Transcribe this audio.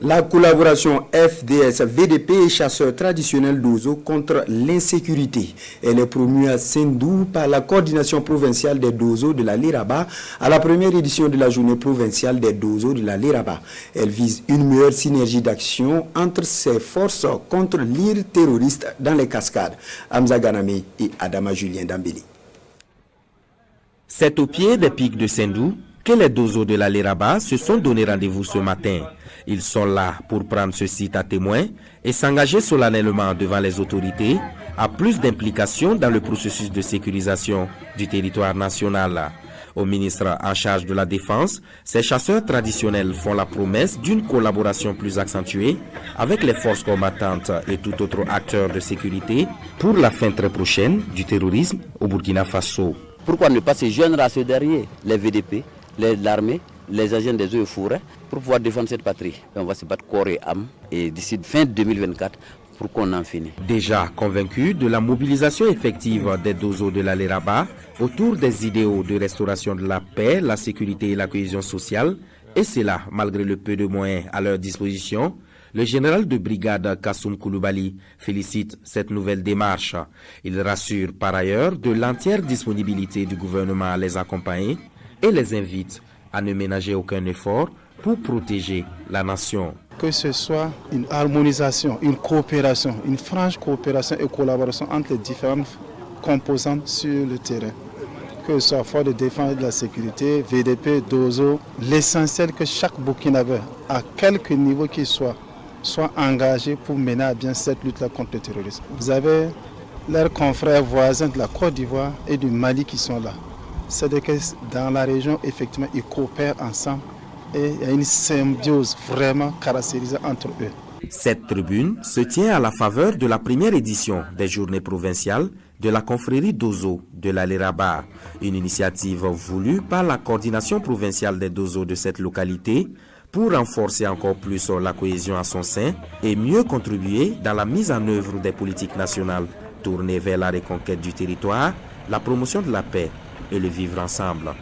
La collaboration FDS-VDP et chasseurs traditionnels d'Ozo contre l'insécurité. Elle est promue à Sendou par la coordination provinciale des Dozo de la Liraba à la première édition de la journée provinciale des Dozo de la Liraba. Elle vise une meilleure synergie d'action entre ces forces contre l'île terroriste dans les cascades. Hamza Ganame et Adama Julien Dambeli. C'est au pied des pics de Sendou que les Dozo de la Liraba se sont donné rendez-vous ce matin. Ils sont là pour prendre ce site à témoin et s'engager solennellement devant les autorités à plus d'implication dans le processus de sécurisation du territoire national. Au ministre en charge de la Défense, ces chasseurs traditionnels font la promesse d'une collaboration plus accentuée avec les forces combattantes et tout autre acteur de sécurité pour la fin très prochaine du terrorisme au Burkina Faso. Pourquoi ne pas se joindre à ceux derrière, les VDP, l'armée, les agents des eaux et forêts, pour pouvoir défendre cette patrie. Et on va se battre corps et âme, et d'ici fin 2024, pour qu'on en finisse. Déjà convaincu de la mobilisation effective des Dozo de la Liraba autour des idéaux de restauration de la paix, la sécurité et la cohésion sociale, et cela malgré le peu de moyens à leur disposition, le général de brigade Kassoum Koulibaly félicite cette nouvelle démarche. Il rassure par ailleurs de l'entière disponibilité du gouvernement à les accompagner et les invite à ne ménager aucun effort pour protéger la nation. Que ce soit une harmonisation, une coopération, une franche coopération et collaboration entre les différentes composantes sur le terrain. Que ce soit force de défense et de la sécurité, VDP, Dozo, l'essentiel que chaque Burkinabé, à quelque niveau qu'il soit engagé pour mener à bien cette lutte contre le terrorisme. Vous avez leurs confrères voisins de la Côte d'Ivoire et du Mali qui sont là. C'est-à-dire que dans la région, effectivement, ils coopèrent ensemble et il y a une symbiose vraiment caractérisée entre eux. Cette tribune se tient à la faveur de la première édition des journées provinciales de la confrérie Dozo de la Liraba, une initiative voulue par la coordination provinciale des Dozo de cette localité pour renforcer encore plus la cohésion à son sein et mieux contribuer dans la mise en œuvre des politiques nationales tournées vers la reconquête du territoire, la promotion de la paix et le vivre ensemble.